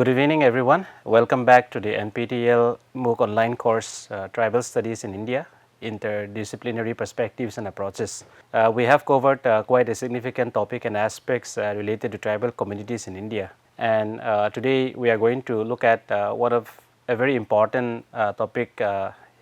Good evening everyone. Welcome back to the NPTEL MOOC online course Tribal Studies in India, Interdisciplinary Perspectives and Approaches. We have covered quite a significant topic and aspects related to tribal communities in India, and today we are going to look at one of a very important topic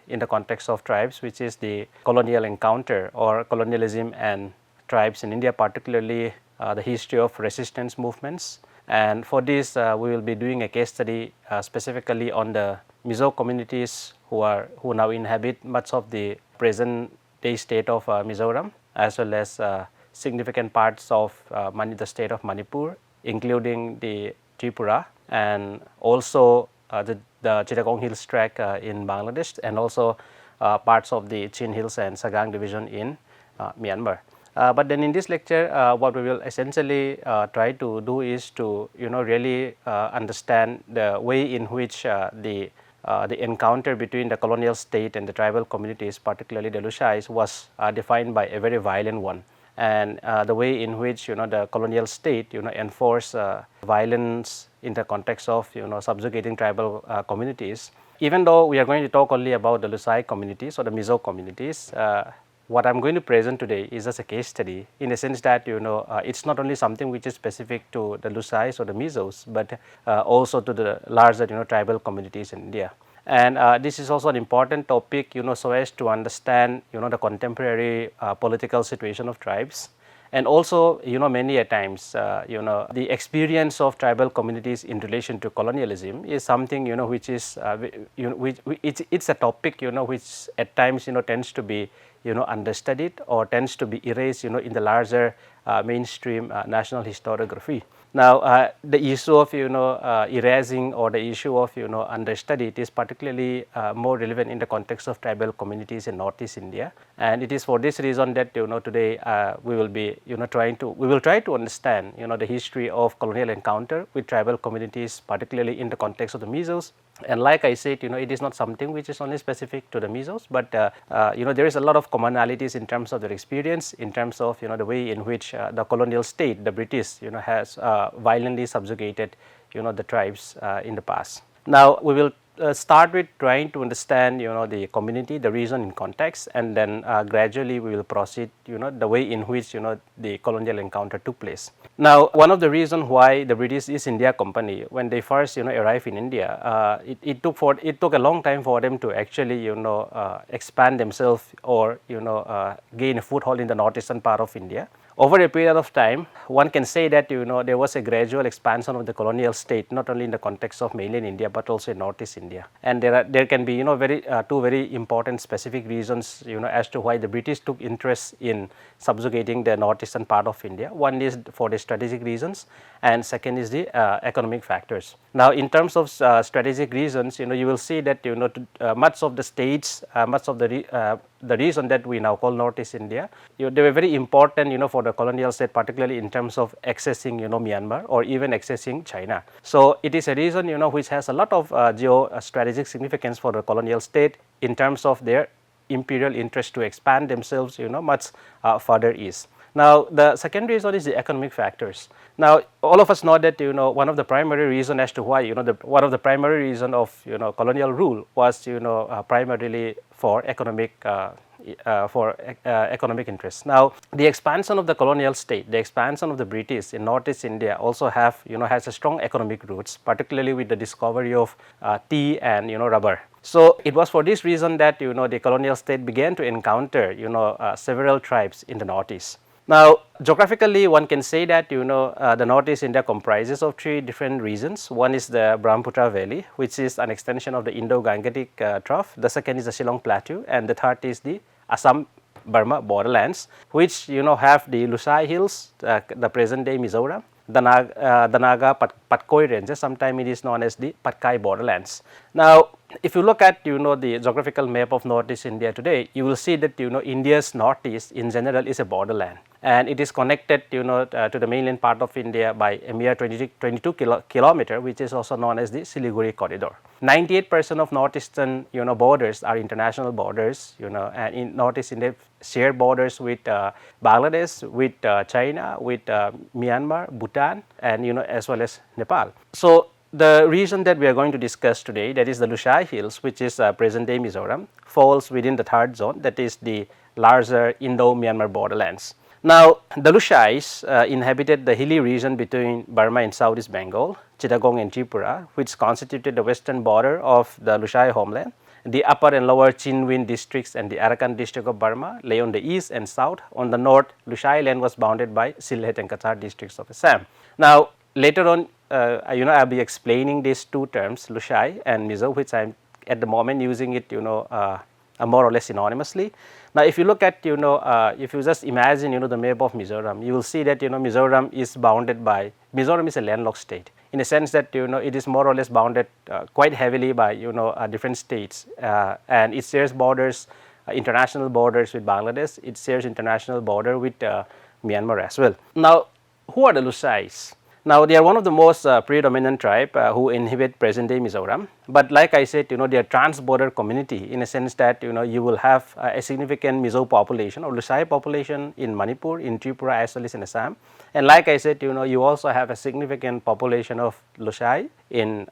in the context of tribes, which is the colonial encounter or colonialism and tribes in India, particularly the history of resistance movements. And for this, we will be doing a case study specifically on the Mizo communities who now inhabit much of the present day state of Mizoram, as well as significant parts of the state of Manipur, including the Tripura, and also the Chittagong Hills tract in Bangladesh, and also parts of the Chin Hills and Sagang division in Myanmar. But then in this lecture, what we will essentially try to do is to really understand the way in which the encounter between the colonial state and the tribal communities, particularly the Lushais, was defined by a very violent one, and the way in which the colonial state enforced violence in the context of subjugating tribal communities. Even though we are going to talk only about the Lusai communities or the Mizo communities, what I am going to present today is as a case study, in the sense that it's not only something which is specific to the Lusais or the Mizos, but also to the larger tribal communities in India. And this is also an important topic so as to understand the contemporary political situation of tribes, and also many a times the experience of tribal communities in relation to colonialism is something which is it's a topic which at times tends to be understudied or tends to be erased in the larger mainstream national historiography. Now the issue of erasing or the issue of understudy, it is particularly more relevant in the context of tribal communities in Northeast India, and it is for this reason that today we will be try to understand the history of colonial encounter with tribal communities, particularly in the context of the Mizos. And like I said, it is not something which is only specific to the Mizos, but there is a lot of commonalities in terms of their experience, in terms of the way in which the colonial state, the British, has violently subjugated the tribes in the past. Now we will start with trying to understand the community, the region in context, and then gradually we will proceed the way in which the colonial encounter took place. Now one of the reasons why the British East India Company, when they first arrived in India, it took a long time for them to actually expand themselves or gain a foothold in the northeastern part of India. Over a period of time, one can say that there was a gradual expansion of the colonial state, not only in the context of mainland India but also in Northeast India. And there can be two very important specific reasons as to why the British took interest in subjugating the northeastern part of India. One is for the strategic reasons, and second is the economic factors. Now in terms of strategic reasons, you will see that much of the states, much of the region that we now call Northeast India, they were very important for the colonial state, particularly in terms of accessing Myanmar or even accessing China. So it is a region which has a lot of geostrategic significance for the colonial state in terms of their imperial interest to expand themselves much further east. Now the second reason is the economic factors. Now all of us know that one of the primary reason as to why one of the primary reason of colonial rule was primarily for economic interests. Now the expansion of the colonial state, the expansion of the British in Northeast India also has a strong economic roots, particularly with the discovery of tea and rubber. So it was for this reason that the colonial state began to encounter several tribes in the northeast. Now geographically one can say that the Northeast India comprises of three different regions. One is the Brahmaputra Valley, which is an extension of the Indo-Gangetic Trough. The second is the Shillong Plateau, and the third is the Assam-Burma borderlands, which have the Lusai Hills, the present day Mizoram, the Naga Patkoi ranges, sometimes it is known as the Patkai borderlands. Now if you look at the geographical map of Northeast India today, you will see that India's northeast in general is a borderland, and it is connected to the mainland part of India by a mere 22 kilometer, which is also known as the Siliguri corridor. 98% of northeastern borders are international borders, and in Northeast India share borders with Bangladesh, with China, with Myanmar, Bhutan, and as well as Nepal. So the region that we are going to discuss today, that is the Lusai Hills, which is present day Mizoram, falls within the third zone, that is the larger Indo-Myanmar borderlands. Now, the Lusais inhabited the hilly region between Burma and Southeast Bengal, Chittagong and Tripura, which constituted the western border of the Lusai homeland. The upper and lower Chinwin districts and the Arakan district of Burma lay on the east and south. On the north, Lusai land was bounded by Sylhet and Kachar districts of Assam. Now, later on, I'll be explaining these two terms, Lusai and Mizo, which I'm at the moment using it, more or less synonymously. Now, if you look at, if you just imagine, the map of Mizoram, you will see that, Mizoram is bounded by, Mizoram is a landlocked state, in a sense that, it is more or less bounded quite heavily by, different states, and it shares borders, international borders with Bangladesh, it shares international border with Myanmar as well. Now, who are the Lusais? Now, they are one of the most predominant tribe who inhabit present day Mizoram, but like I said, they are trans-border community, in a sense that, you will have a significant Mizo population or Lusai population in Manipur, in Tripura as well as in Assam, and like I said, you also have a significant population of Lusai in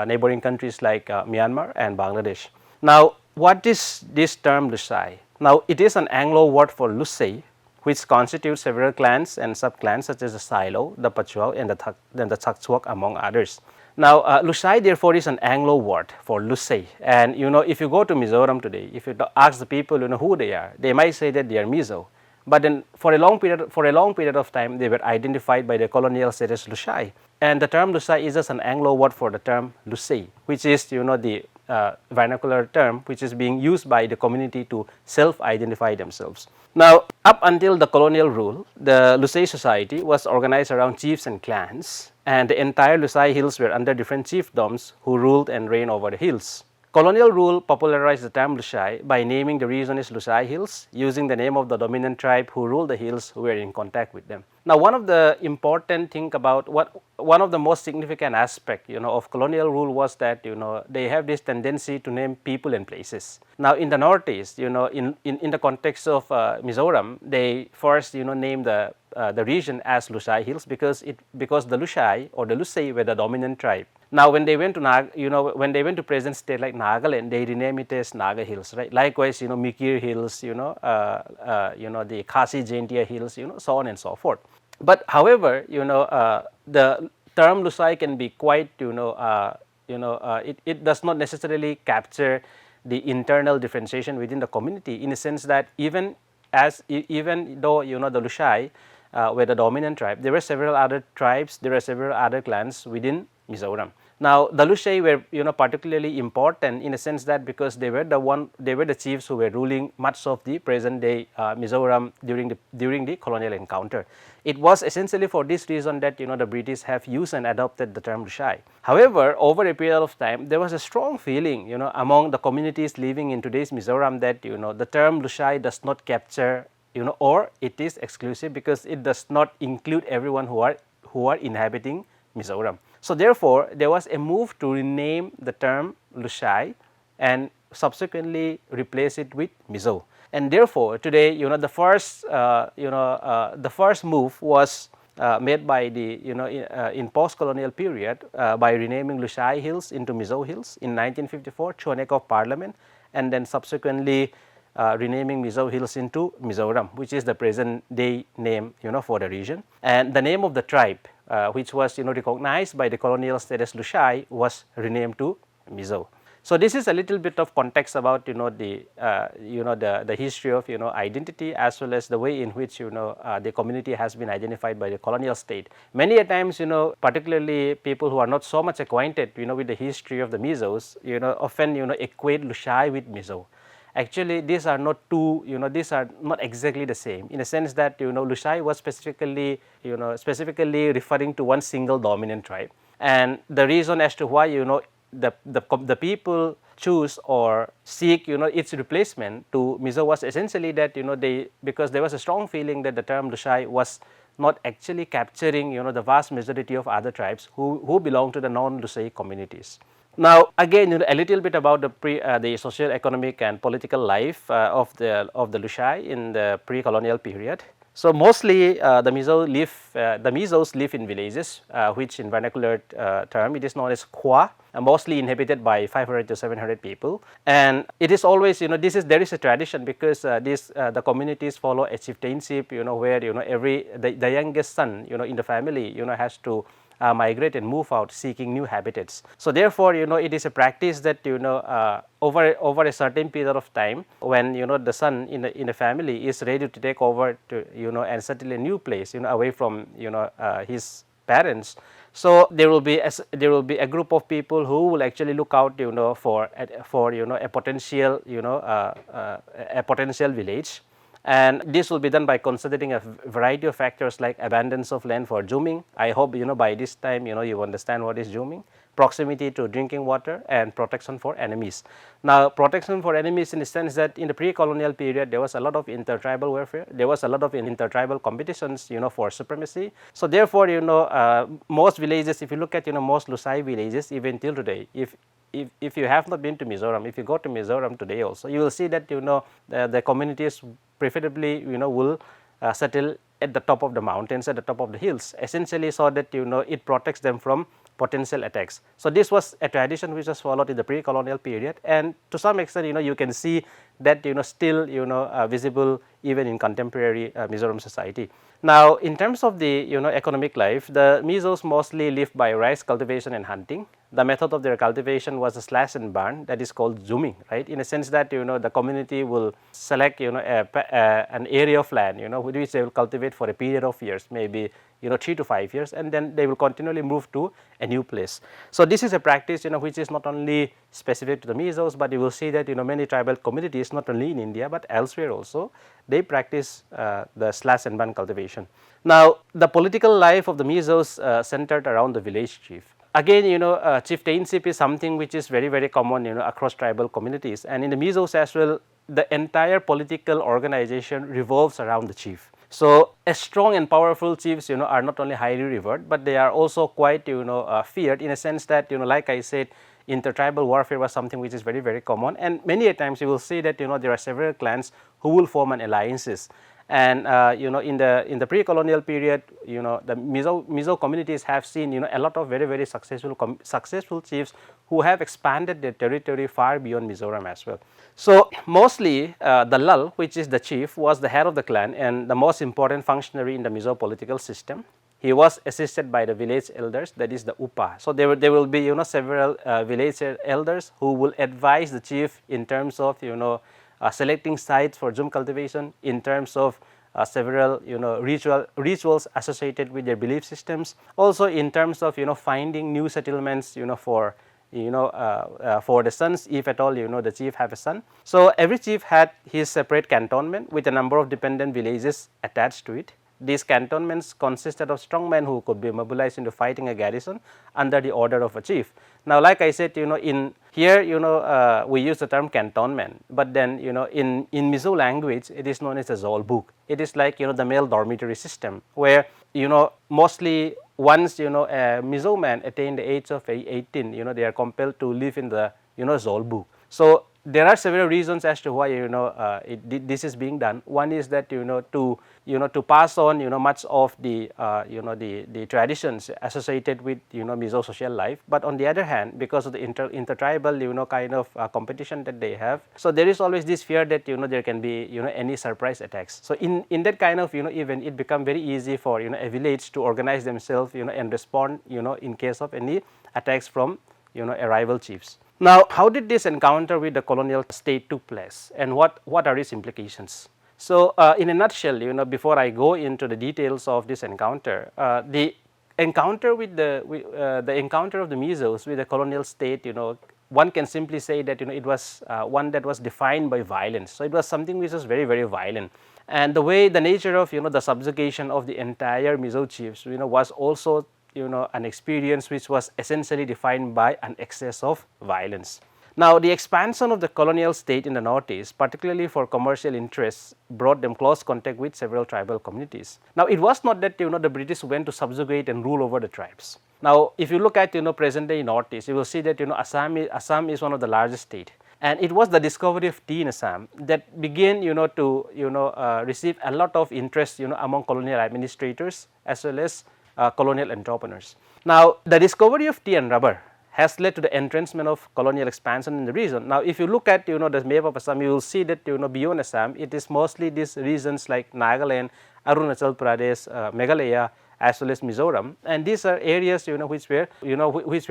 neighboring countries like Myanmar and Bangladesh. Now, what is this term Lusai? Now, it is an Anglo word for Lusei, which constitutes several clans and subclans such as the Silo, the Pachuak and the Chakchuak among others. Now, Lusai therefore is an Anglo word for Lusei, and if you go to Mizoram today, if you ask the people who they are, they might say that they are Mizo, but then for a long period of time they were identified by the colonial status Lusai, and the term Lusai is just an Anglo word for the term Lusei, which is the vernacular term which is being used by the community to self-identify themselves. Now, up until the colonial rule, the Lusai society was organized around chiefs and clans, and the entire Lusai hills were under different chiefdoms who ruled and reigned over the hills. Colonial rule popularized the term Lusai by naming the region as Lusai Hills, using the name of the dominant tribe who ruled the hills who were in contact with them. Now, one of the important thing about one of the most significant aspect of colonial rule was that they have this tendency to name people and places. Now, in the northeast, in the context of Mizoram, they first name the region as Lusai Hills because the Lusai or the Lusei were the dominant tribe. Now, when they went to when they went to present state like Nagaland, they rename it as Naga Hills, right? Likewise, Mikir Hills, the Khasi Jaintia Hills, so on and so forth. But however, the term Lusai can be quite, it does not necessarily capture the internal differentiation within the community, in a sense that even though the Lusai were the dominant tribe, there were several other tribes, there were several other clans within Mizoram. Now, the Lusai were particularly important in a sense that because they were the chiefs who were ruling much of the present day Mizoram during the colonial encounter. It was essentially for this reason that the British have used and adopted the term Lusai. However, over a period of time, there was a strong feeling among the communities living in today's Mizoram that the term Lusai does not capture or it is exclusive because it does not include everyone who are inhabiting Mizoram. So, therefore, there was a move to rename the term Lusai and subsequently replace it with Mizo. And therefore, today, the first move was made by the in post-colonial period by renaming Lusai Hills into Mizo Hills in 1954, Chonekov Parliament, and then subsequently renaming Mizo Hills into Mizoram, which is the present day name for the region. And the name of the tribe, which was recognized by the colonial status Lusai, was renamed to Mizo. So, this is a little bit of context about the history of identity as well as the way in which the community has been identified by the colonial state. Many a times particularly people who are not so much acquainted with the history of the Mizos often equate Lusai with Mizo. Actually, these are not two, these are not exactly the same, in a sense that Lusai was specifically referring to one single dominant tribe, and the reason as to why the people choose or seek its replacement to Mizo was essentially that because there was a strong feeling that the term Lusai was not actually capturing the vast majority of other tribes who belong to the non-Lusai communities. Now, again, a little bit about the socio-economic and political life of the Lusai in the pre-colonial period. So mostly the Mizos live in villages, which in vernacular term it is known as Kwa, mostly inhabited by 500 to 700 people. And it is always, there is a tradition, because the communities follow a chieftainship, where the youngest son, in the family, has to migrate and move out seeking new habitats. So therefore, it is a practice that, over a certain period of time, when the son in a family is ready to take over to and settle a new place, away from his parents. So there will be a group of people who will actually look out for a potential a potential village. And this will be done by considering a variety of factors like abundance of land for zooming. I hope by this time you understand what is zooming, proximity to drinking water, and protection for enemies. Now, protection for enemies in the sense that in the pre-colonial period there was a lot of intertribal warfare, there was a lot of intertribal competitions for supremacy. So therefore, most villages, if you look at most Lusai villages even till today, if you have not been to Mizoram, if you go to Mizoram today also, you will see that the communities preferably will settle at the top of the mountains, at the top of the hills, essentially so that it protects them from potential attacks. So this was a tradition which was followed in the pre-colonial period, and to some extent you can see that still visible even in contemporary Mizoram society. Now, in terms of the economic life, the Mizos mostly live by rice cultivation and hunting. The method of their cultivation was a slash and burn, that is called zooming, right? In a sense that the community will select an area of land which they will cultivate for a period of years, maybe 3 to 5 years, and then they will continually move to a new place. So this is a practice which is not only specific to the Mizos, but you will see that many tribal communities, not only in India but elsewhere also, they practice the slash and burn cultivation. Now, the political life of the Mizos centered around the village chief. Again, chieftainship is something which is very, very common across tribal communities, and in the Mizos as well, the entire political organization revolves around the chief. So a strong and powerful chiefs are not only highly revered, but they are also quite feared, in a sense that like I said, intertribal warfare was something which is very, very common, and many a times you will see that there are several clans who will form an alliances. And in the pre-colonial period, the Mizo communities have seen a lot of very, very successful chiefs who have expanded their territory far beyond Mizoram as well. So mostly the Lal, which is the chief, was the head of the clan and the most important functionary in the Mizo political system. He was assisted by the village elders, that is the Upa. So there will be several village elders who will advise the chief in terms of selecting sites for zoom cultivation, in terms of several rituals associated with their belief systems, also in terms of finding new settlements for the sons, if at all the chief have a son. So every chief had his separate cantonment with a number of dependent villages attached to it. These cantonments consisted of strong men who could be mobilized into fighting a garrison under the order of a chief. Now, like I said, in here we use the term cantonment, but then in Mizo language it is known as a zolbuk. It is like the male dormitory system, where mostly once a Mizo man attain the age of 18, they are compelled to live in the zolbuk. So there are several reasons as to why this is being done. One is that to pass on much of the the traditions associated with Mizo social life, but on the other hand, because of the intertribal kind of competition that they have, so there is always this fear that there can be any surprise attacks. So in that kind of event, it becomes very easy for a village to organize themselves and respond in case of any attacks from a rival chiefs. Now, how did this encounter with the colonial state took place, and what are its implications? So, in a nutshell, before I go into the details of this encounter, the encounter with the encounter of the Mizos with the colonial state, one can simply say that it was one that was defined by violence. So it was something which was very, very violent, and the nature of the subjugation of the entire Mizo chiefs was also an experience which was essentially defined by an excess of violence. Now, the expansion of the colonial state in the Northeast, particularly for commercial interests, brought them close contact with several tribal communities. Now, it was not that the British went to subjugate and rule over the tribes. Now, if you look at present day Northeast, you will see that Assam is one of the largest state, And it was the discovery of tea in Assam that began to receive a lot of interest among colonial administrators as well as colonial entrepreneurs. Now, the discovery of tea and rubber has led to the entrenchment of colonial expansion in the region. Now, if you look at the map of Assam, you will see that beyond Assam, it is mostly these regions like Nagaland, Arunachal Pradesh, Meghalaya, as well as Mizoram, and these are areas which were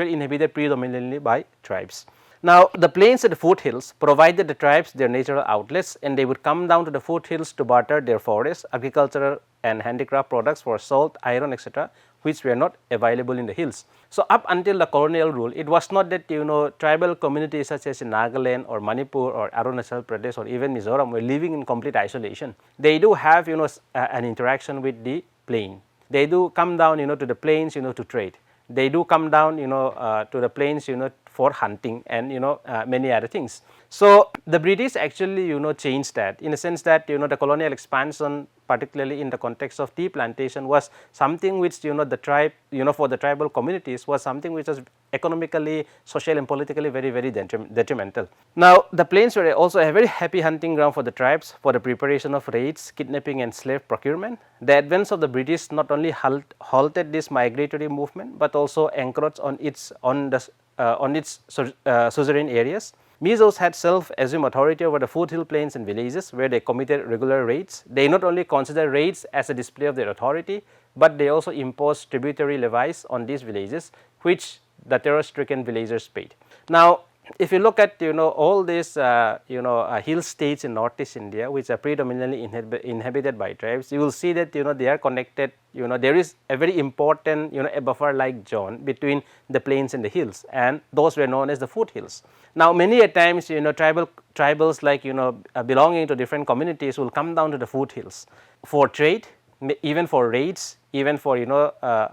inhabited predominantly by tribes. Now, the plains and the foothills provided the tribes their natural outlets, and they would come down to the foothills to barter their forests, agricultural and handicraft products for salt, iron, etc., which were not available in the hills. So, up until the colonial rule, it was not that tribal communities such as in Nagaland or Manipur or Arunachal Pradesh or even Mizoram were living in complete isolation. They do have an interaction with the plain. They do come down to the plains to trade. They do come down to the plains for hunting and many other things. So, the British actually changed that in the sense that the colonial expansion, particularly in the context of tea plantation, was something which the tribe for the tribal communities was something which was economically, social and politically very detrimental. Now, the plains were also a very happy hunting ground for the tribes for the preparation of raids, kidnapping and slave procurement. The advance of the British not only halted this migratory movement, but also encroached on its suzerain areas. Mizos had self-assumed authority over the foothill plains and villages where they committed regular raids. They not only considered raids as a display of their authority, but they also imposed tributary levies on these villages, which the terror-stricken villagers paid. Now, if you look at all these hill states in Northeast India, which are predominantly inhabited by tribes, you will see that they are connected. There is a very important a buffer like zone between the plains and the hills, and those were known as the foothills. Now, many a times tribals like belonging to different communities will come down to the foothills for trade, even for raids, even for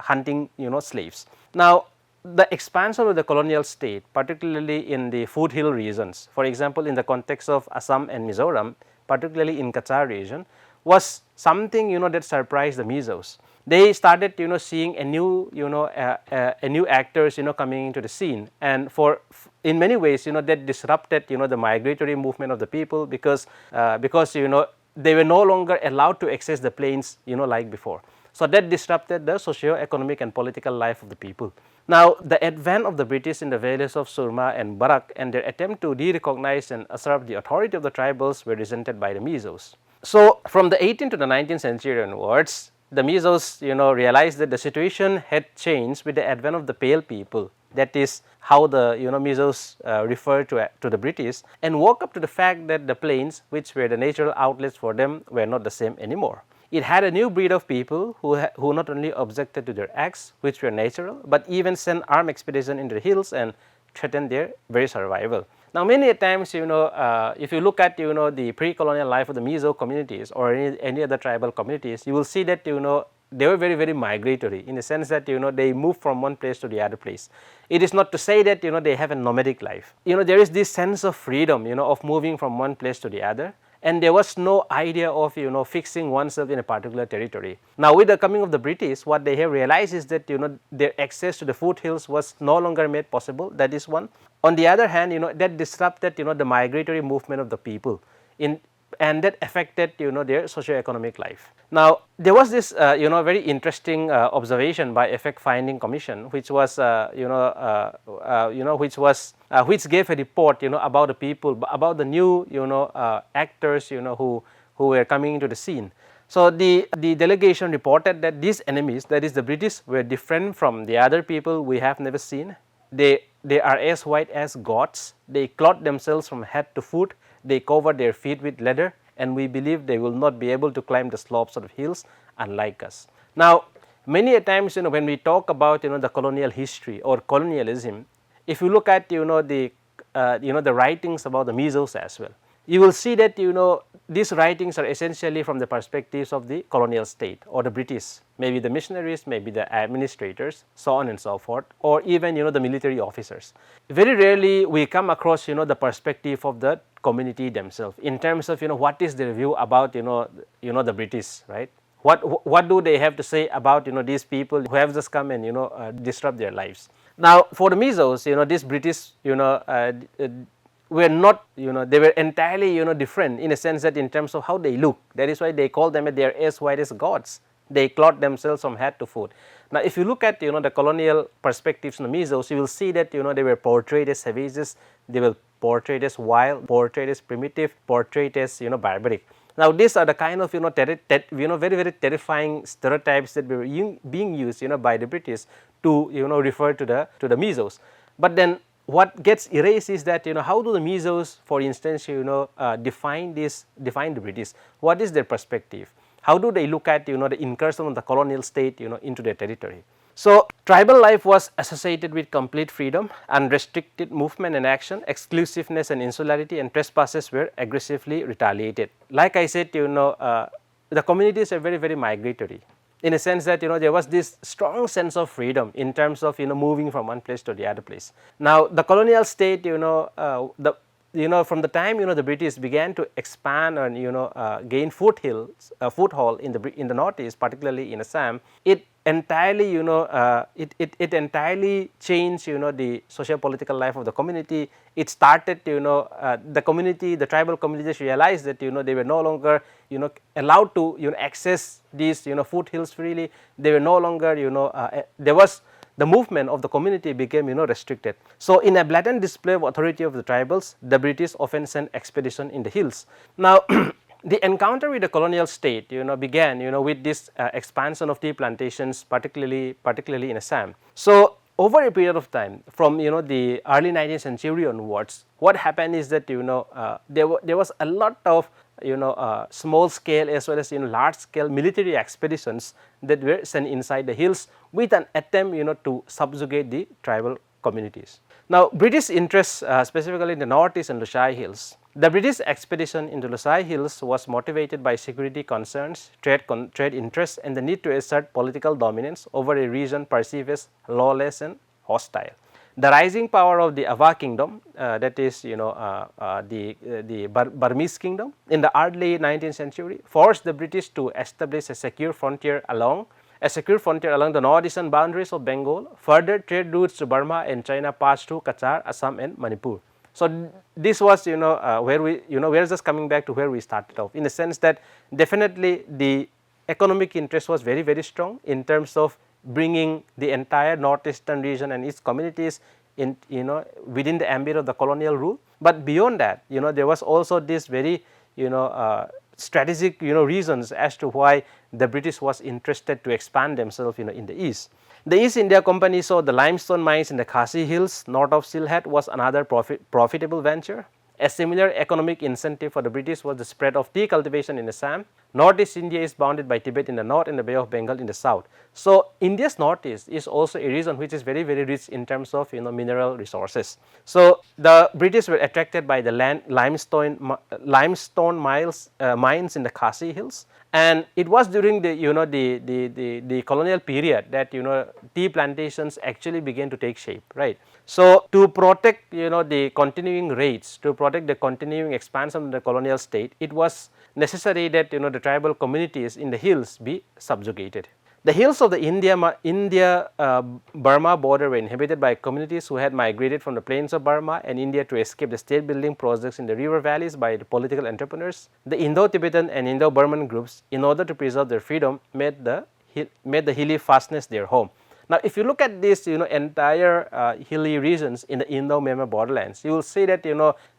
hunting slaves. Now, the expansion of the colonial state, particularly in the foothill regions, for example, in the context of Assam and Mizoram, particularly in Kachar region, was something that surprised the Mizos. They started seeing a new actors coming into the scene, and in many ways that disrupted the migratory movement of the people because they were no longer allowed to access the plains like before. So, that disrupted the socio-economic and political life of the people. Now, the advent of the British in the valleys of Surma and Barak and their attempt to de-recognize and usurp the authority of the tribals were resented by the Mizos. So, from the 18th to the 19th century onwards, the Mizos realized that the situation had changed with the advent of the Pale people. That is how the Mizos refer to the British, and woke up to the fact that the plains, which were the natural outlets for them, were not the same anymore. It had a new breed of people who not only objected to their acts, which were natural, but even sent armed expeditions into the hills and threatened their very survival. Now, many times if you look at the pre-colonial life of the Mizo communities or any other tribal communities, you will see that they were very migratory in the sense that they move from one place to the other place. It is not to say that they have a nomadic life. There is this sense of freedom of moving from one place to the other. And there was no idea of fixing oneself in a particular territory. Now, with the coming of the British, what they have realized is that their access to the foothills was no longer made possible. That is one. On the other hand, that disrupted the migratory movement of the people, and that affected their socio-economic life. Now, there was this very interesting observation by Effect Finding Commission, which was which gave a report about the people, about the new actors who were coming into the scene. So, the delegation reported that these enemies, that is the British, were different from the other people we have never seen. They are as white as gods. They clothe themselves from head to foot. They cover their feet with leather, and we believe they will not be able to climb the slopes of the hills unlike us. Now, many a times when we talk about the colonial history or colonialism, if you look at the writings about the Mizos as well, you will see that these writings are essentially from the perspectives of the colonial state or the British, maybe the missionaries, maybe the administrators, so on and so forth, or even the military officers. Very rarely we come across the perspective of the community themselves in terms of what is their view about the British, right? What do they have to say about these people who have just come and disrupt their lives. Now, for the Mizos, this British were not, they were entirely, different in a sense that in terms of how they look. That is why they call them, they are as white as gods. They clothe themselves from head to foot. Now, if you look at, the colonial perspectives in the Mizos, you will see that, they were portrayed as savages, they were portrayed as wild, portrayed as primitive, portrayed as, barbaric. Now, these are the kind of, very, very terrifying stereotypes that were being used, by the British to, refer to the Mizos. But then what gets erased is that, how do the Mizos, for instance, define the British? What is their perspective? How do they look at, the incursion of the colonial state, into their territory? So, tribal life was associated with complete freedom, unrestricted movement and action, exclusiveness and insularity, and trespasses were aggressively retaliated. Like I said, the communities are very, very migratory, in a sense that, there was this strong sense of freedom in terms of, moving from one place to the other place. Now, the colonial state, from the time, the British began to expand and, gain foothold in the northeast, particularly in Assam, it entirely, it entirely changed, the socio-political life of the community. It started, the tribal communities realized that, they were no longer, allowed to, access these, foothills freely. They were no longer, there was the movement of the community became, restricted. So, in a blatant display of authority of the tribals, the British often sent expedition in the hills. Now, the encounter with the colonial state, began, with this expansion of tea plantations, particularly in Assam. So, over a period of time, from, the early 19th century onwards, what happened is that, there was a lot of, small scale as well as, large scale military expeditions that were sent inside the hills with an attempt, to subjugate the tribal communities. Now, British interests, specifically in the northeast and Lusai Hills. The British expedition into Lusai Hills was motivated by security concerns, trade interests, and the need to assert political dominance over a region perceived as lawless and hostile. The rising power of the Ava kingdom, that is, the Burmese kingdom, in the early 19th century, forced the British to establish a secure frontier along the northeastern boundaries of Bengal. Further trade routes to Burma and China passed through Kachar, Assam, and Manipur. So, this was, where we, we are just coming back to where we started off, in the sense that definitely the economic interest was very, very strong in terms of bringing the entire northeastern region and its communities in, within the ambit of the colonial rule. But beyond that, there was also this very, strategic, reasons as to why the British was interested to expand themselves, in the east. The East India Company saw the limestone mines in the Khasi Hills north of Sylhet was another profitable venture. A similar economic incentive for the British was the spread of tea cultivation in Assam. Northeast India is bounded by Tibet in the north and the Bay of Bengal in the south. So, India's northeast is also a region which is very, very rich in terms of, mineral resources. So, the British were attracted by the limestone mines in the Khasi Hills, and it was during the, the colonial period that, tea plantations actually began to take shape, right. So, to protect, the continuing raids, to protect the continuing expansion of the colonial state, it was necessary that, the tribal communities in the hills be subjugated. The hills of the India-Burma border were inhabited by communities who had migrated from the plains of Burma and India to escape the state building projects in the river valleys by the political entrepreneurs. The Indo-Tibetan and Indo-Burman groups, in order to preserve their freedom, made the hilly fastness their home. Now, if you look at this, entire hilly regions in the Indo-Myanmar borderlands, you will see that,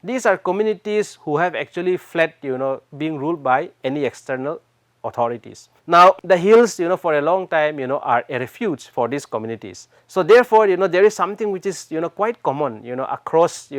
these are communities who have actually fled, being ruled by any external authorities. Now, the hills, for a long time, are a refuge for these communities. So, therefore, there is something which is, quite common, across, the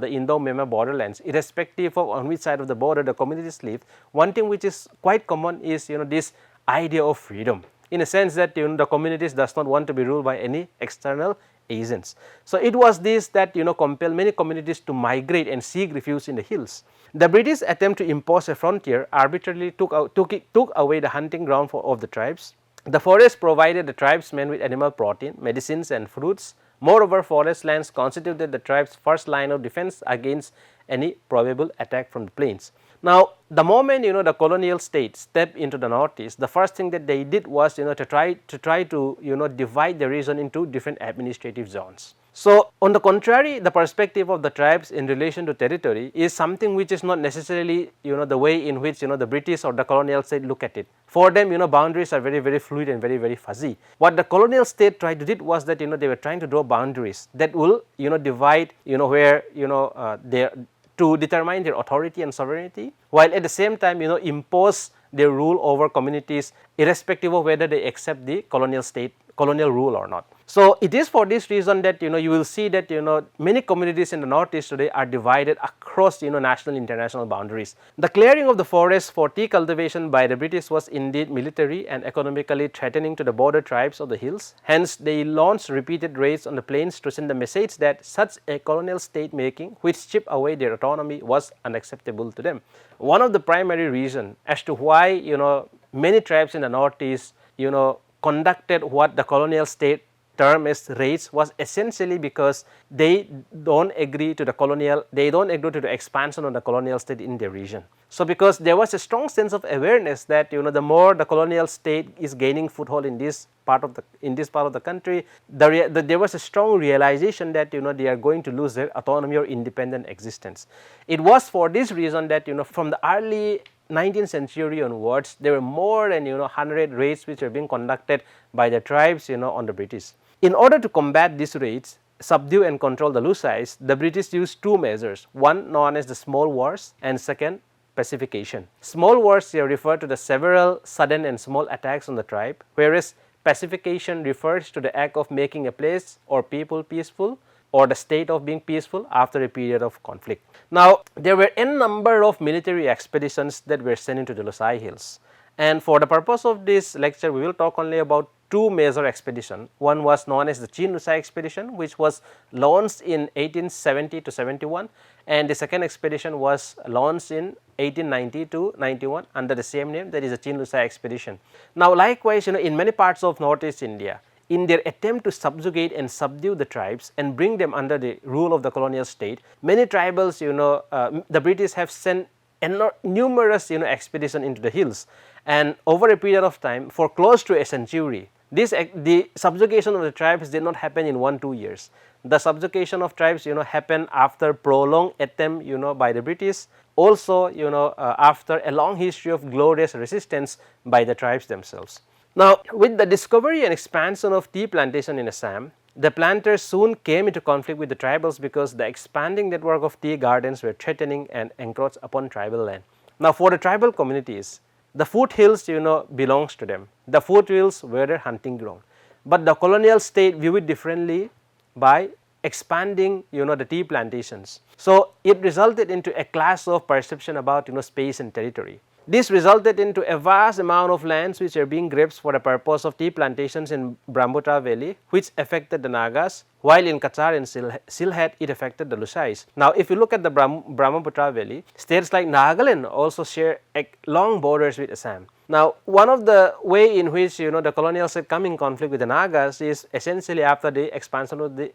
Indo-Myanmar borderlands, irrespective of on which side of the border the communities live. One thing which is quite common is, this idea of freedom, in a sense that, the communities does not want to be ruled by any external agents. So, it was this that, compelled many communities to migrate and seek refuge in the hills. The British attempt to impose a frontier arbitrarily took away the hunting ground of the tribes. The forest provided the tribesmen with animal protein, medicines and fruits. Moreover, forest lands constituted the tribe's first line of defense against any probable attack from the plains. Now, the moment, the colonial state stepped into the northeast, the first thing that they did was, to try to, divide the region into different administrative zones. So, on the contrary, the perspective of the tribes in relation to territory is something which is not necessarily the way in which the British or the colonial state look at it. For them boundaries are very fluid and very fuzzy. What the colonial state tried to do was that they were trying to draw boundaries that will divide where they to determine their authority and sovereignty, while at the same time impose their rule over communities irrespective of whether they accept the colonial rule or not. So, it is for this reason that you will see that many communities in the northeast today are divided across national international boundaries. The clearing of the forest for tea cultivation by the British was indeed military and economically threatening to the border tribes of the hills. Hence, they launched repeated raids on the plains to send the message that such a colonial state making which stripped away their autonomy was unacceptable to them. One of the primary reasons as to why many tribes in the northeast conducted what the colonial state term as raids was essentially because they don't agree to the expansion of the colonial state in their region. So, because there was a strong sense of awareness that the more the colonial state is gaining foothold in this part of the country, there was a strong realization that they are going to lose their autonomy or independent existence. It was for this reason that from the early 19th century onwards, there were more than 100 raids which were being conducted by the tribes on the British. In order to combat these raids, subdue and control the Lusays, the British used two measures, one known as the small wars and second pacification. Small wars here refer to the several sudden and small attacks on the tribe, whereas pacification refers to the act of making a place or people peaceful or the state of being peaceful after a period of conflict. Now, there were a number of military expeditions that were sent into the Lusai Hills, and for the purpose of this lecture, we will talk only about two major expeditions. One was known as the Chin Lusai expedition, which was launched in 1870 to 71, and the second expedition was launched in 1890 to 91 under the same name, that is the Chin Lusai expedition. Now, likewise, in many parts of northeast India, in their attempt to subjugate and subdue the tribes and bring them under the rule of the colonial state, many tribals, the British have sent numerous expeditions into the hills, and over a period of time for close to a century, the subjugation of the tribes did not happen in 1-2 years. The subjugation of tribes happened after prolonged attempt by the British, also after a long history of glorious resistance by the tribes themselves. Now, with the discovery and expansion of tea plantation in Assam, the planters soon came into conflict with the tribals because the expanding network of tea gardens were threatening and encroached upon tribal land. Now, for the tribal communities, the foothills belongs to them. The foothills were their hunting ground, but the colonial state viewed it differently by expanding the tea plantations. So, it resulted into a clash of perception about space and territory. This resulted into a vast amount of lands which are being grabbed for the purpose of tea plantations in Brahmaputra Valley, which affected the Nagas, while in Kachar and Sylhet it affected the Lusais. Now, if you look at the Brahmaputra Valley, states like Nagaland also share long borders with Assam. Now, one of the way in which the colonial state come in conflict with the Nagas is essentially after the expansion of the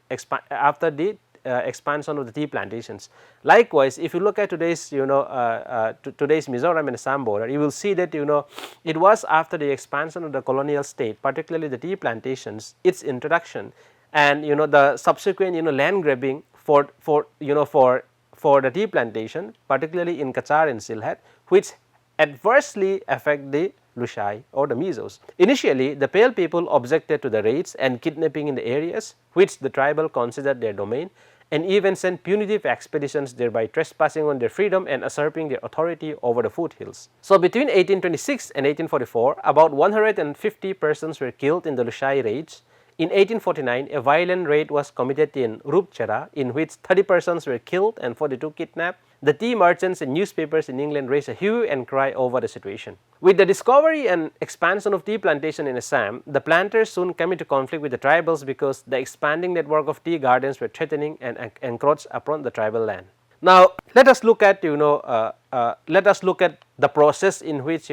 expansion of the tea plantations. Likewise, if you look at today's today's Mizoram and Assam border, you will see that it was after the expansion of the colonial state, particularly the tea plantations, its introduction, and the subsequent land grabbing for the tea plantation, particularly in Kachar and Sylhet, which adversely affect the Lusai or the Mizos. Initially, the Pale people objected to the raids and kidnapping in the areas which the tribal considered their domain, and even sent punitive expeditions, thereby trespassing on their freedom and usurping their authority over the foothills. So, between 1826 and 1844, about 150 persons were killed in the Lusai raids. In 1849, a violent raid was committed in Rupchara, in which 30 persons were killed and 42 kidnapped. The tea merchants and newspapers in England raised a hue and cry over the situation. With the discovery and expansion of tea plantation in Assam, the planters soon came into conflict with the tribals because the expanding network of tea gardens were threatening and encroached upon the tribal land. Now, let us look at the process in which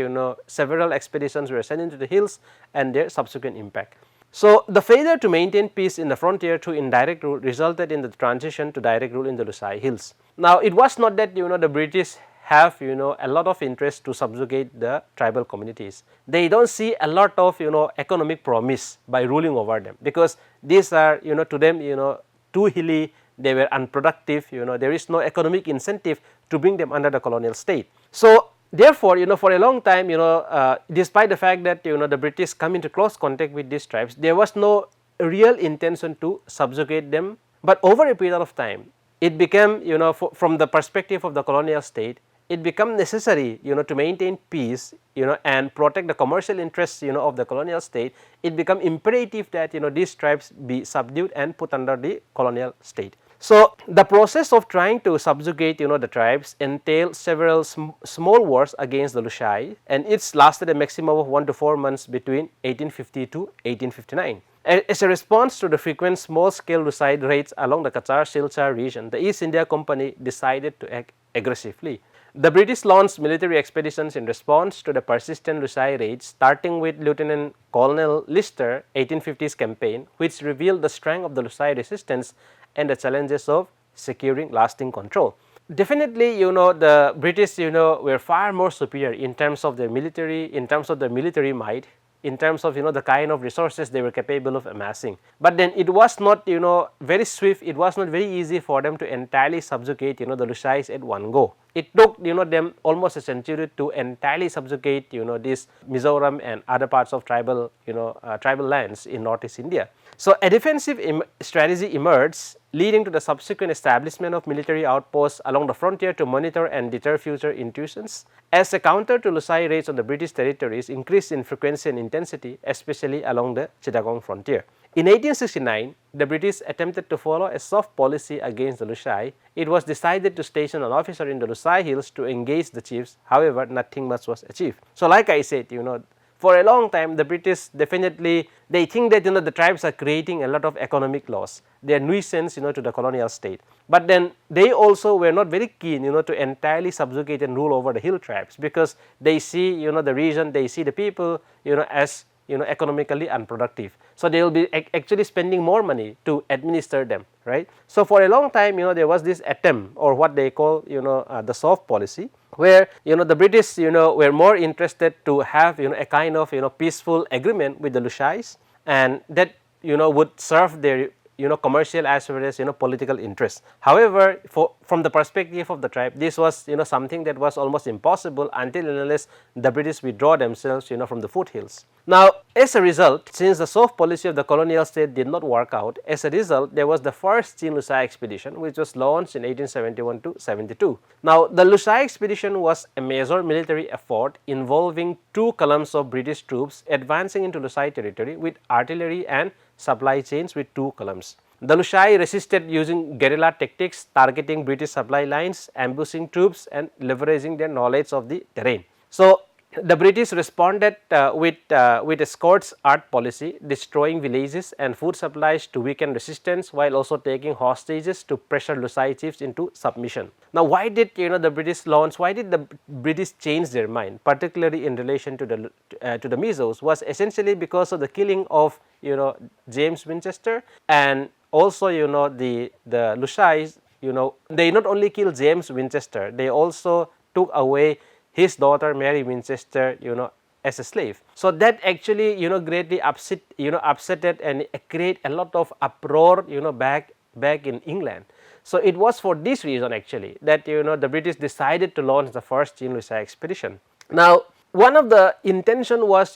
several expeditions were sent into the hills and their subsequent impact. So, the failure to maintain peace in the frontier through indirect rule resulted in the transition to direct rule in the Lusai Hills. Now, it was not that the British have a lot of interest to subjugate the tribal communities. They don't see a lot of economic promise by ruling over them, because these are to them too hilly, they were unproductive, there is no economic incentive to bring them under the colonial state. So therefore, for a long time, despite the fact that the British come into close contact with these tribes, there was no real intention to subjugate them. But over a period of time, it became, from the perspective of the colonial state, it became necessary, to maintain peace, and protect the commercial interests, of the colonial state. It became imperative that, these tribes be subdued and put under the colonial state. So the process of trying to subjugate, the tribes entailed several small wars against the Lusai, and it's lasted a maximum of 1 to 4 months between 1850 to 1859. As a response to the frequent small-scale Lusai raids along the Cachar-Silchar region, the East India Company decided to act aggressively. The British launched military expeditions in response to the persistent Lusai raids, starting with Lieutenant Colonel Lister 1850s campaign, which revealed the strength of the Lusai resistance and the challenges of securing lasting control. Definitely, the British, were far more superior in terms of their military, in terms of their military might, in terms of the kind of resources they were capable of amassing. But then it was not very swift, it was not very easy for them to entirely subjugate the Lusais at one go. It took them almost a century to entirely subjugate this Mizoram and other parts of tribal tribal lands in northeast India. So a defensive strategy emerged, leading to the subsequent establishment of military outposts along the frontier to monitor and deter future intrusions. As a counter to Lusai raids on the British territories increased in frequency and intensity, especially along the Chittagong frontier. In 1869, the British attempted to follow a soft policy against the Lusai. It was decided to station an officer in the Lusai hills to engage the chiefs. However, nothing much was achieved. So like I said, for a long time, the British definitely, they think that the tribes are creating a lot of economic loss. They are nuisance to the colonial state. But then they also were not very keen to entirely subjugate and rule over the hill tribes, because they see the region, they see the people as economically unproductive. So they will be actually spending more money to administer them, right? So for a long time, there was this attempt, or what they call the soft policy, where the British were more interested to have a kind of peaceful agreement with the Lusais, and that would serve their commercial as well as political interests. However, from the perspective of the tribe, this was something that was almost impossible until and unless the British withdraw themselves from the foothills. Now, as a result, since the soft policy of the colonial state did not work out, as a result, there was the first Chin Lusai expedition, which was launched in 1871 to 72. Now, the Lusai expedition was a major military effort involving 2 columns of British troops advancing into Lusai territory with artillery and supply chains with 2 columns. The Lusai resisted using guerrilla tactics, targeting British supply lines, ambushing troops, and leveraging their knowledge of the terrain. So the British responded with a scorched earth policy, destroying villages and food supplies to weaken resistance, while also taking hostages to pressure Lusai chiefs into submission. Now, why did the British launch? Why did the British change their mind, particularly in relation to the Mizos? Was essentially because of the killing of James Winchester, and also the Lusais. They not only killed James Winchester, they also took away his daughter Mary Winchester, as a slave. So that actually, greatly upsetted and create a lot of uproar, back in England. So it was for this reason actually that the British decided to launch the first Chin Lusai expedition. Now, one of the intention was,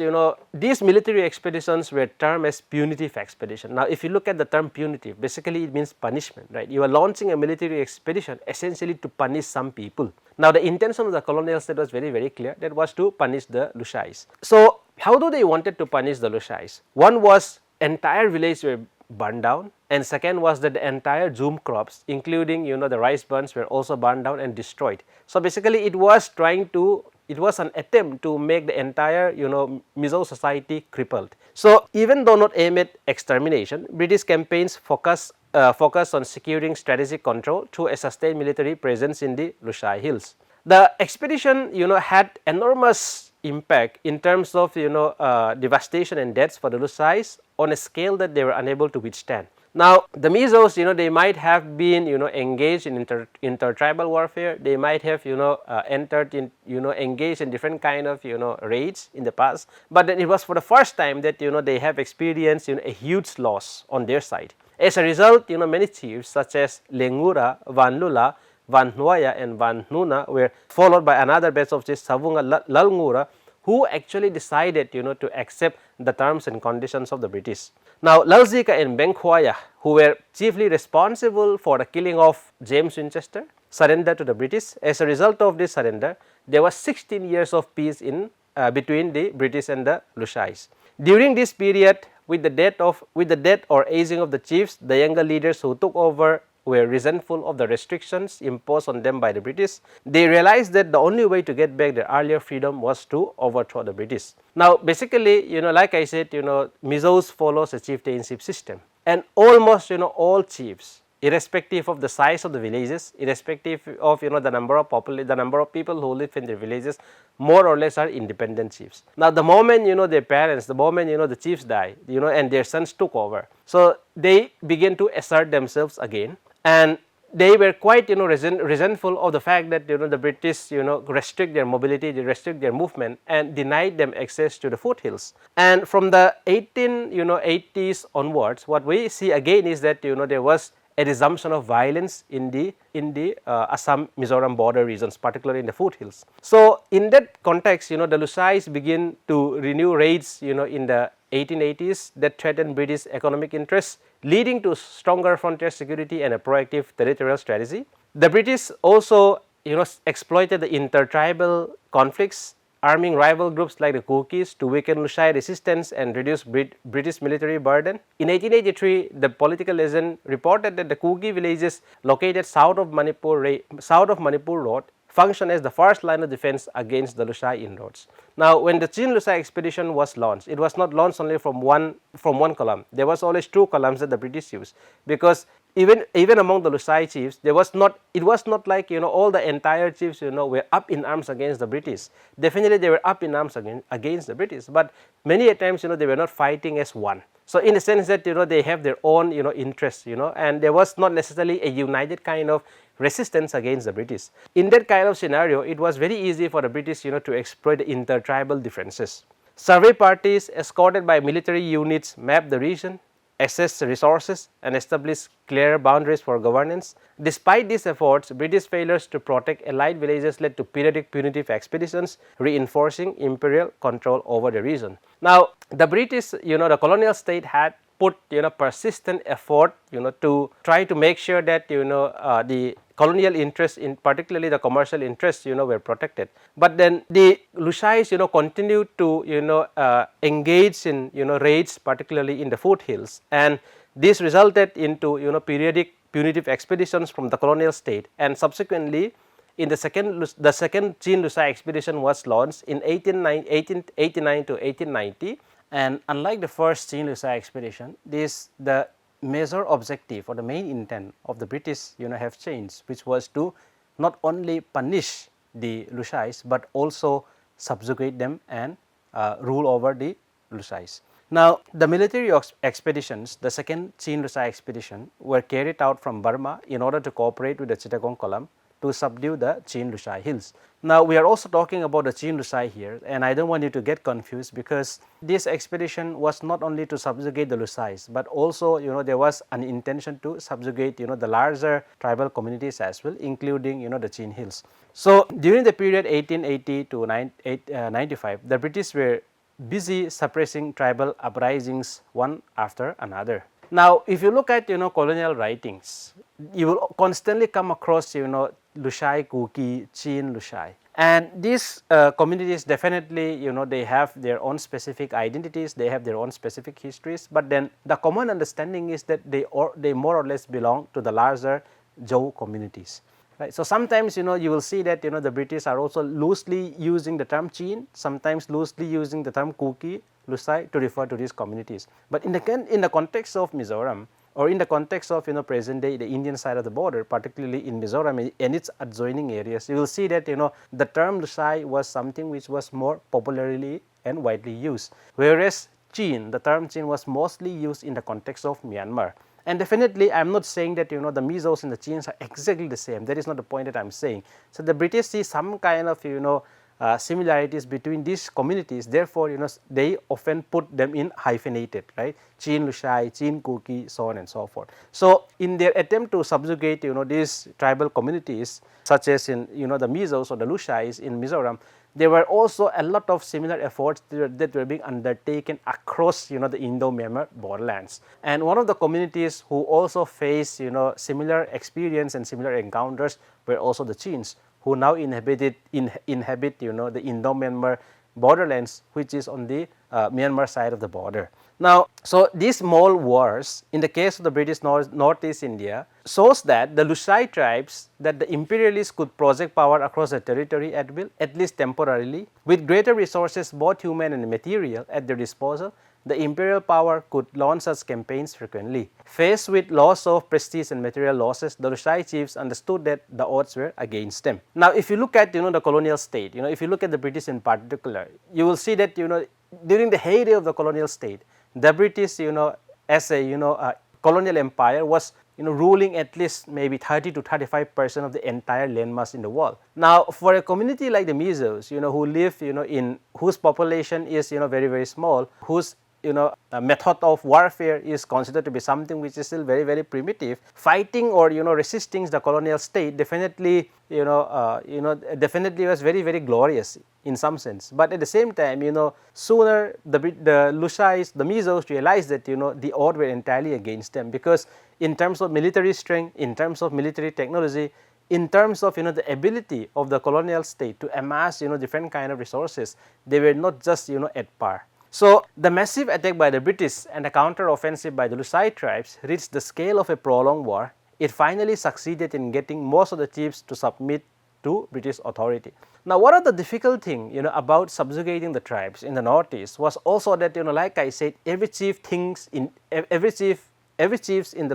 these military expeditions were termed as punitive expedition. Now, if you look at the term punitive, basically it means punishment, right? You are launching a military expedition essentially to punish some people. Now, the intention of the colonial state was very, very clear. That was to punish the Lusais. So, how do they wanted to punish the Lusais? One was entire village were burned down, and second was that the entire zoom crops, including the rice burns, were also burned down and destroyed. So basically, it was an attempt to make the entire Mizo society crippled. So even though not aimed at extermination, British campaigns focus on securing strategic control through a sustained military presence in the Lusai hills. The expedition had enormous impact in terms of devastation and deaths for the Lusais on a scale that they were unable to withstand. Now, the Mizos, they might have been, engaged in intertribal warfare. They might have, engaged in different kind of, raids in the past. But then it was for the first time that, they have experienced, a huge loss on their side. As a result, many chiefs such as Lengura, Vanlula, Vanhuaya and Vanhuna were followed by another batch of chiefs, Savunga Lalngura, who actually decided to accept the terms and conditions of the British. Now, Lalzika and Benghuaya, who were chiefly responsible for the killing of James Winchester, surrendered to the British. As a result of this surrender, there was 16 years of peace in between the British and the Lushais. During this period, with the death or aging of the chiefs, the younger leaders who took over were resentful of the restrictions imposed on them by the British. They realized that the only way to get back their earlier freedom was to overthrow the British. Now, basically, like I said, Mizos follows a chieftainship system, and almost, all chiefs, irrespective of the size of the villages, irrespective of the number of people who live in the villages, more or less are independent chiefs. Now, the moment their parents, the moment the chiefs die, and their sons took over, so they begin to assert themselves again, and they were quite resentful of the fact that the British restrict their mobility, they restrict their movement and denied them access to the foothills. And from the 1880s onwards, what we see again is that there was a resumption of violence in the Assam Mizoram border regions, particularly in the foothills. So in that context, the Lushais begin to renew raids in the 1880s that threatened British economic interests, leading to stronger frontier security and a proactive territorial strategy. The British also exploited the intertribal conflicts, arming rival groups like the Kukis to weaken Lushai resistance and reduce British military burden. In 1883, the political legend reported that the Kuki villages located south of Manipur Road function as the first line of defense against the Lushai inroads. Now, when the Chin Lushai expedition was launched, it was not launched only from one column. There was always two columns that the British used, because even among the Lushai chiefs, it was not like all the entire chiefs were up in arms against the British. Definitely they were up in arms against the British, but many a times they were not fighting as one. So in the sense that they have their own interests, and there was not necessarily a united kind of resistance against the British. In that kind of scenario, it was very easy for the British to exploit the intertribal differences. Survey parties escorted by military units mapped the region, assess resources and establish clear boundaries for governance. Despite these efforts, British failures to protect allied villages led to periodic punitive expeditions, reinforcing imperial control over the region. Now, the British, the colonial state had put persistent effort to try to make sure that the colonial interests, in particularly the commercial interests were protected. But then the Lushais continued to engage in raids, particularly in the foothills, and this resulted into periodic punitive expeditions from the colonial state, and subsequently in the second Chin Lushai expedition was launched in 1889 to 1890. And unlike the first Chin Lushai expedition, the major objective or the main intent of the British have changed, which was to not only punish the Lushais but also subjugate them and rule over the Lushais. Now, the military expeditions, the second Chin Lushai expedition, were carried out from Burma in order to cooperate with the Chittagong column to subdue the Chin Lushai hills. Now, we are also talking about the Chin Lushai here, and I don't want you to get confused, because this expedition was not only to subjugate the Lushais, but also there was an intention to subjugate the larger tribal communities as well, including the Chin hills. So, during the period 1880 to 95, the British were busy suppressing tribal uprisings one after another. Now, if you look at colonial writings, you will constantly come across Lushai, Kuki, Chin Lushai, and these communities definitely they have their own specific identities, they have their own specific histories, but then the common understanding is that they more or less belong to the larger Zhou communities. Right. So sometimes you will see that the British are also loosely using the term Chin, sometimes loosely using the term Kuki, Lushai to refer to these communities. But in the context of Mizoram, or in the context of present day the Indian side of the border, particularly in Mizoram and its adjoining areas, you will see that the term Lushai was something which was more popularly and widely used, whereas Chin, the term Chin, was mostly used in the context of Myanmar. And definitely, I am not saying that the Mizos and the Chins are exactly the same. That is not the point that I am saying. So the British see some kind of similarities between these communities. Therefore, they often put them in hyphenated, right? Chin Lusai, Chin Kuki, so on and so forth. So, in their attempt to subjugate these tribal communities, such as in the Mizos or the Lusais in Mizoram, there were also a lot of similar efforts that were being undertaken across the Indo-Myanmar borderlands. And one of the communities who also faced similar experience and similar encounters were also the Chins, who now inhabit the Indo-Myanmar borderlands, which is on the Myanmar side of the border. Now, so these small wars in the case of the British Northeast India shows that the Lusai tribes, that the imperialists could project power across the territory at will, at least temporarily. With greater resources, both human and material, at their disposal, the imperial power could launch such campaigns frequently. Faced with loss of prestige and material losses, the Lusai chiefs understood that the odds were against them. Now, if you look at the colonial state, if you look at the British in particular, you will see that during the heyday of the colonial state, the British as a colonial empire was ruling at least maybe 30 to 35% of the entire landmass in the world. Now, for a community like the Mizos, who live in whose population is very, very small, whose method of warfare is considered to be something which is still very, very primitive, fighting or resisting the colonial state definitely definitely was very, very glorious in some sense. But at the same time, sooner the Lusais, the Mizos realized that the odds were entirely against them, because in terms of military strength, in terms of military technology, in terms of the ability of the colonial state to amass different kind of resources, they were not just at par. So, the massive attack by the British and the counter-offensive by the Lusai tribes reached the scale of a prolonged war. It finally succeeded in getting most of the chiefs to submit to British authority. Now, one of the difficult thing about subjugating the tribes in the northeast was also that like I said, every chief chiefs in the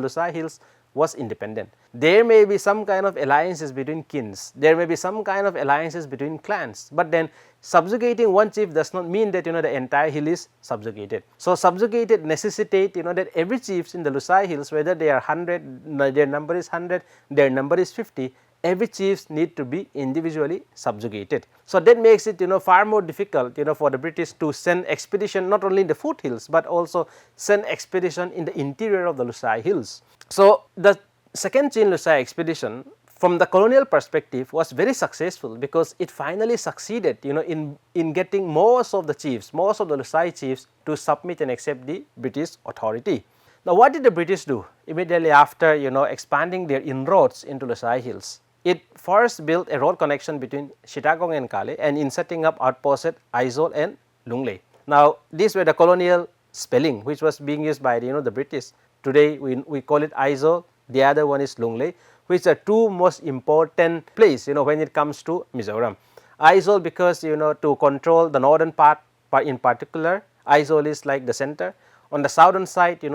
Lusai Hills was independent. There may be some kind of alliances between kins, there may be some kind of alliances between clans, but then subjugating one chief does not mean that the entire hill is subjugated. So, subjugated necessitate that every chiefs in the Lusai Hills, whether they are 100, their number is 100, their number is 50, every chiefs need to be individually subjugated. So, that makes it far more difficult for the British to send expedition not only in the foothills, but also send expedition in the interior of the Lusai Hills. So, the second Chin Lusai expedition from the colonial perspective was very successful, because it finally succeeded in getting most of the chiefs, most of the Lusai chiefs to submit and accept the British authority. Now, what did the British do immediately after expanding their inroads into Lusai Hills? It first built a road connection between Chittagong and Kale, and in setting up outposts at Aizawl and Lunglei. Now, these were the colonial spelling which was being used by the British. Today we call it Aizawl, the other one is Lunglei, which are two most important places when it comes to Mizoram. Aizawl because to control the northern part in particular, Aizawl is like the center. On the southern side, the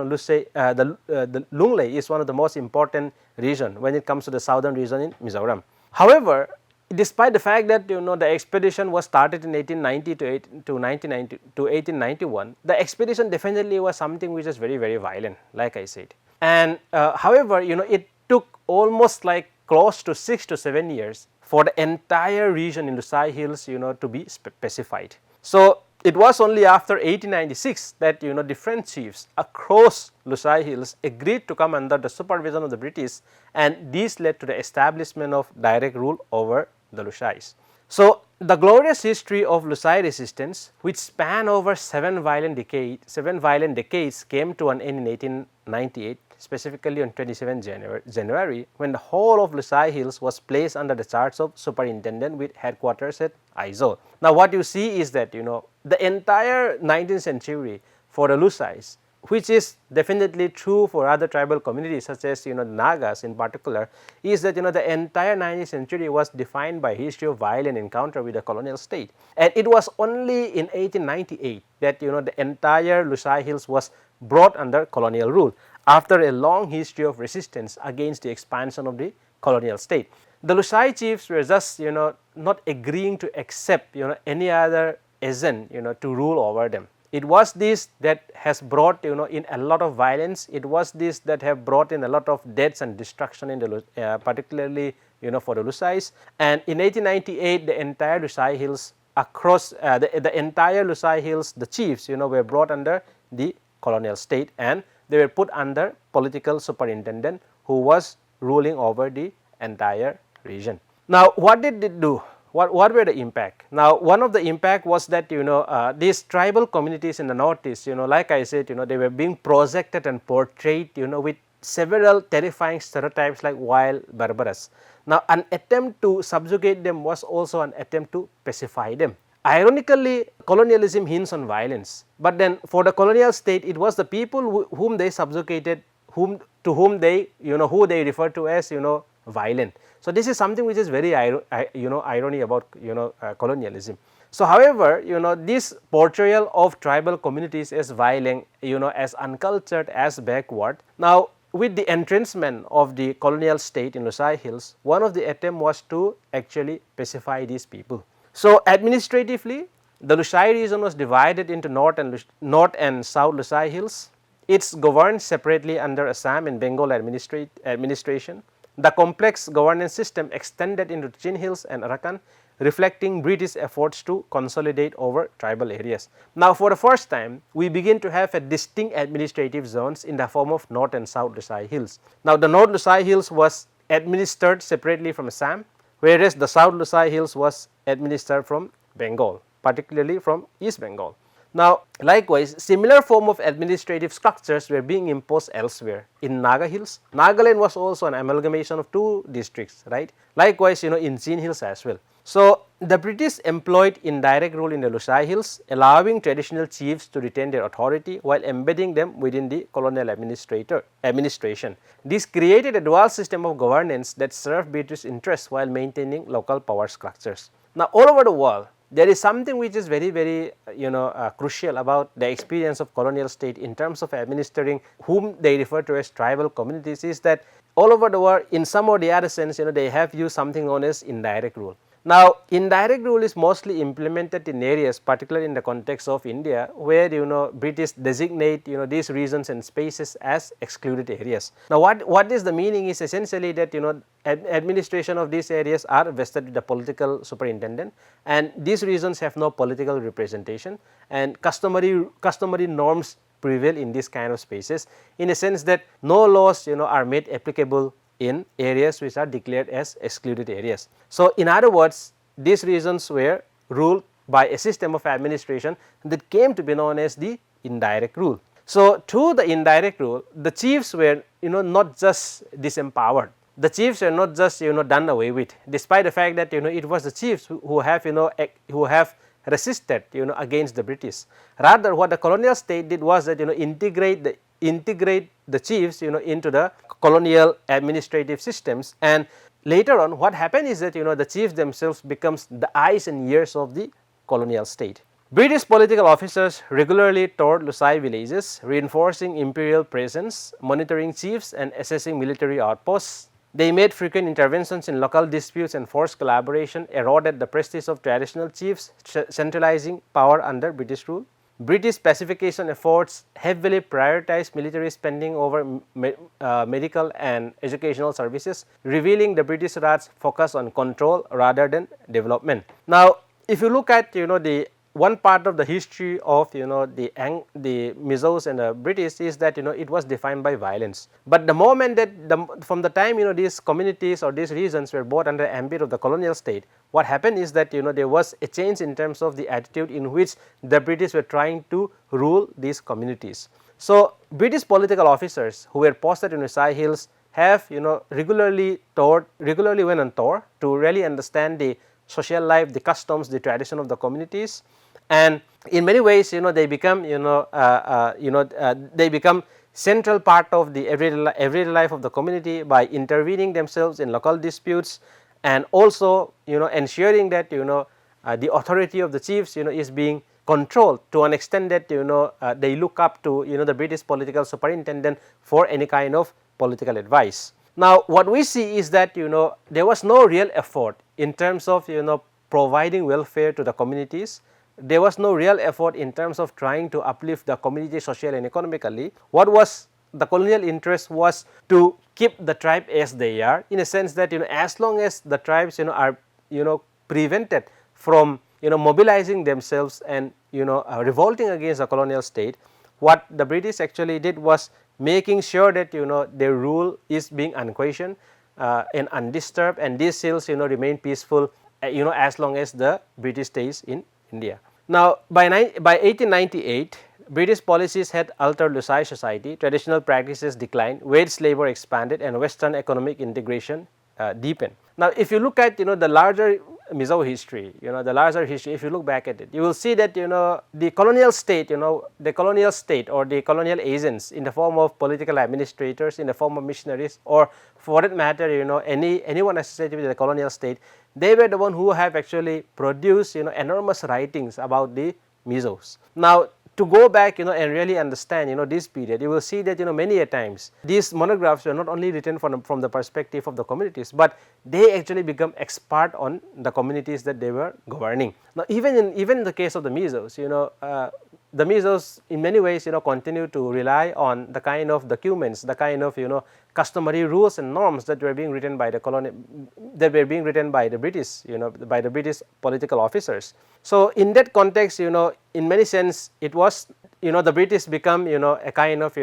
Lunglei is one of the most important region when it comes to the southern region in Mizoram. However, despite the fact that the expedition was started in 1890 to 1891, the expedition definitely was something which is very, very violent, like I said. And however, it took almost like close to 6 to 7 years for the entire region in Lusai Hills to be pacified. So, it was only after 1896 that different chiefs across Lusai Hills agreed to come under the supervision of the British, and this led to the establishment of direct rule over the Lusais. So, the glorious history of Lusai resistance, which span over 7 violent decades, came to an end in 1898, specifically on 27 January, when the whole of Lusai Hills was placed under the charge of superintendent with headquarters at Aizawl. Now, what you see is that the entire 19th century for the Lusais, which is definitely true for other tribal communities such as Nagas in particular, is that the entire 19th century was defined by history of violent encounter with the colonial state. And it was only in 1898 that the entire Lusai Hills was brought under colonial rule, after a long history of resistance against the expansion of the colonial state. The Lusai chiefs were just not agreeing to accept any other agent to rule over them. it was this that has brought in a lot of violence. It was this that have brought in a lot of deaths and destruction in the particularly for the Lusais. And in 1898, the entire Lusai Hills across the entire Lusai Hills, the chiefs were brought under the colonial state, and they were put under political superintendent who was ruling over the entire region. Now, what did it do? What were the impact? Now, one of the impact was that these tribal communities in the northeast, like I said, they were being projected and portrayed, with several terrifying stereotypes like wild, barbarous. Now, an attempt to subjugate them was also an attempt to pacify them. Ironically, colonialism hints on violence, but then for the colonial state, it was the people whom they subjugated, who they refer to as violent. So, this is something which is very irony about colonialism. So, however, this portrayal of tribal communities as violent, as uncultured, as backward. Now, with the entrenchment of the colonial state in Lusai Hills, one of the attempt was to actually pacify these people. So, administratively, the Lusai region was divided into north and south Lusai Hills. It's governed separately under Assam and Bengal administration. The complex governance system extended into Chin Hills and Arakan, reflecting British efforts to consolidate over tribal areas. Now, for the first time, we begin to have a distinct administrative zones in the form of North and South Lusai Hills. Now, the North Lusai Hills was administered separately from Assam, whereas the South Lusai Hills was administered from Bengal, particularly from East Bengal. Now, likewise, similar form of administrative structures were being imposed elsewhere. In Naga Hills, Nagaland was also an amalgamation of two districts, right? Likewise, in Chin Hills as well. So, the British employed indirect rule in the Lusai Hills, allowing traditional chiefs to retain their authority while embedding them within the colonial administration. This created a dual system of governance that served British interests while maintaining local power structures. Now, all over the world, there is something which is very, very crucial about the experience of colonial state in terms of administering whom they refer to as tribal communities, is that all over the world, in some or the other sense, they have used something known as indirect rule. Now, indirect rule is mostly implemented in areas, particularly in the context of India, where British designate these regions and spaces as excluded areas. Now, what is the meaning is essentially that administration of these areas are vested with the political superintendent, and these regions have no political representation, and customary norms prevail in these kind of spaces, in a sense that no laws are made applicable in areas which are declared as excluded areas. So, in other words, these regions were ruled by a system of administration that came to be known as the indirect rule. So, through the indirect rule, the chiefs were not just disempowered. The chiefs were not just done away with, despite the fact that it was the chiefs who have resisted against the British. Rather, what the colonial state did was that integrate the chiefs into the colonial administrative systems, and later on what happened is that the chiefs themselves becomes the eyes and ears of the colonial state. British political officers regularly toured Lusai villages, reinforcing imperial presence, monitoring chiefs and assessing military outposts. They made frequent interventions in local disputes, and forced collaboration eroded the prestige of traditional chiefs, centralizing power under British rule. British pacification efforts heavily prioritized military spending over medical and educational services, revealing the British Raj's focus on control rather than development. Now, if you look at the one part of the history of the Mizos and the British is that it was defined by violence. But the moment that from the time these communities or these regions were brought under the ambit of the colonial state, what happened is that there was a change in terms of the attitude in which the British were trying to rule these communities. So, British political officers who were posted in Lusai Hills have regularly went on tour to really understand the social life, the customs, the tradition of the communities. And in many ways, they become, they become central part of the everyday life of the community by intervening themselves in local disputes, and also, ensuring that, the authority of the chiefs, is being controlled to an extent that, they look up to, the British political superintendent for any kind of political advice. Now, what we see is that, there was no real effort in terms of, providing welfare to the communities, there was no real effort in terms of trying to uplift the community socially and economically. What was the colonial interest was to keep the tribe as they are, in a sense that as long as the tribes are prevented from mobilizing themselves and revolting against the colonial state, what the British actually did was making sure that their rule is being unquestioned and undisturbed, and these hills remain peaceful as long as the British stays in India. Now by 1898, British policies had altered Lusai society, traditional practices declined, wage labor expanded, and Western economic integration deepened. Now if you look at the larger Mizo history, if you look back at it, you will see that the colonial state, the colonial state or the colonial agents in the form of political administrators, in the form of missionaries, or for that matter anyone associated with the colonial state, they were the one who have actually produced enormous writings about the Mizos. Now to go back and really understand this period, you will see that many a times these monographs were not only written from the perspective of the communities, but they actually become expert on the communities that they were governing. Now even in the case of the Mizos, the Mizos in many ways continue to rely on the kind of documents, the kind of customary rules and norms that were being written by the British, by the British political officers. So in that context, in many sense it was the British become a kind of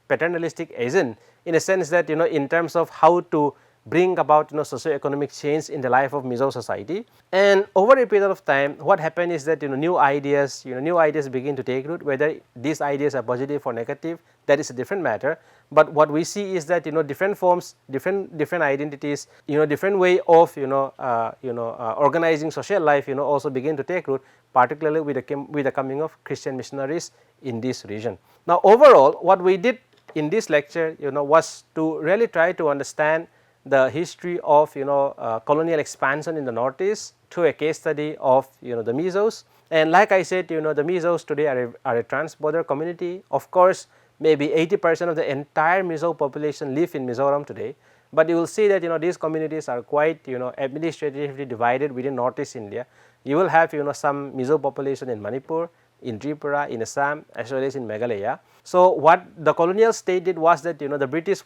paternalistic agent, in a sense that in terms of how to bring about socio-economic change in the life of Mizo society. And over a period of time, what happened is that new ideas begin to take root. Whether these ideas are positive or negative, that is a different matter. But what we see is that different forms, different identities, different way of organizing social life also begin to take root, particularly with the coming of Christian missionaries in this region. Now overall, what we did in this lecture was to really try to understand the history of colonial expansion in the Northeast through a case study of the Mizos. And like I said, the Mizos today are a trans-border community. Of course, maybe 80% of the entire Mizo population live in Mizoram today, but you will see that these communities are quite administratively divided within Northeast India. You will have some Mizo population in Manipur, in Tripura, in Assam, as well as in Meghalaya. So what the colonial state did was that the British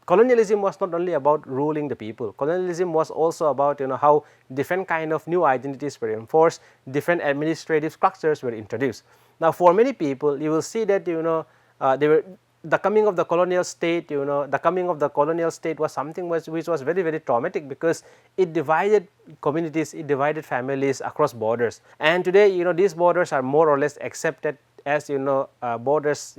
colonialism was not only about ruling the people. Colonialism was also about how different kind of new identities were enforced, different administrative structures were introduced. Now for many people, you will see that the coming of the colonial state, was something which was very, very traumatic, because it divided communities, it divided families across borders. And today these borders are more or less accepted as borders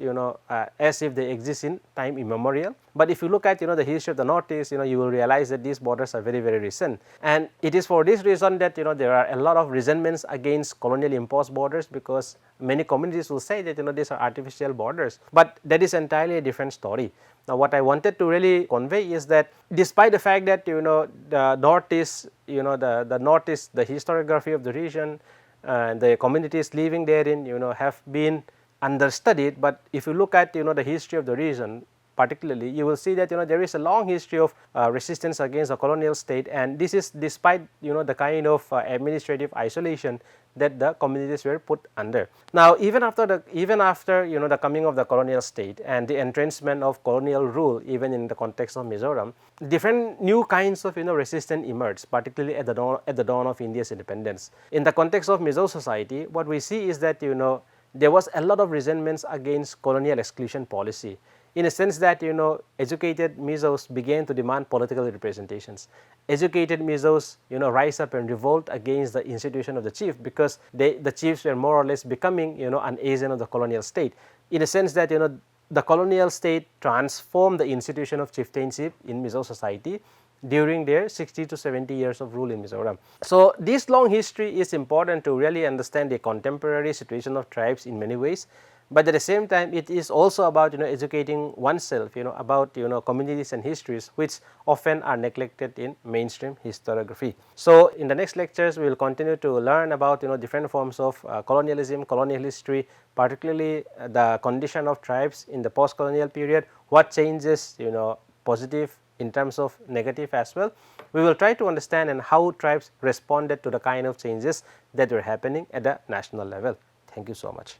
as if they exist in time immemorial. But if you look at the history of the Northeast, you will realize that these borders are very, very recent. And it is for this reason that there are a lot of resentments against colonially imposed borders, because many communities will say that these are artificial borders, but that is entirely a different story. Now what I wanted to really convey is that despite the fact that the Northeast, the Northeast, the historiography of the region, the communities living therein have been understudied, but if you look at the history of the region particularly, you will see that there is a long history of resistance against the colonial state, and this is despite the kind of administrative isolation that the communities were put under. Now even after the coming of the colonial state and the entrenchment of colonial rule, even in the context of Mizoram, different new kinds of resistance emerged, particularly at the dawn of India's independence. In the context of Mizo society, what we see is that there was a lot of resentments against colonial exclusion policy, in a sense that educated Mizos began to demand political representations. Educated Mizos rise up and revolt against the institution of the chief, because the chiefs were more or less becoming an agent of the colonial state, in a sense that the colonial state transformed the institution of chieftainship in Mizo society during their 60 to 70 years of rule in Mizoram. So this long history is important to really understand the contemporary situation of tribes in many ways. But at the same time, it is also about educating oneself about communities and histories which often are neglected in mainstream historiography. So in the next lectures, we will continue to learn about different forms of colonialism, colonial history, particularly the condition of tribes in the post-colonial period, what changes positive in terms of negative as well. We will try to understand and how tribes responded to the kind of changes that were happening at the national level. Thank you so much.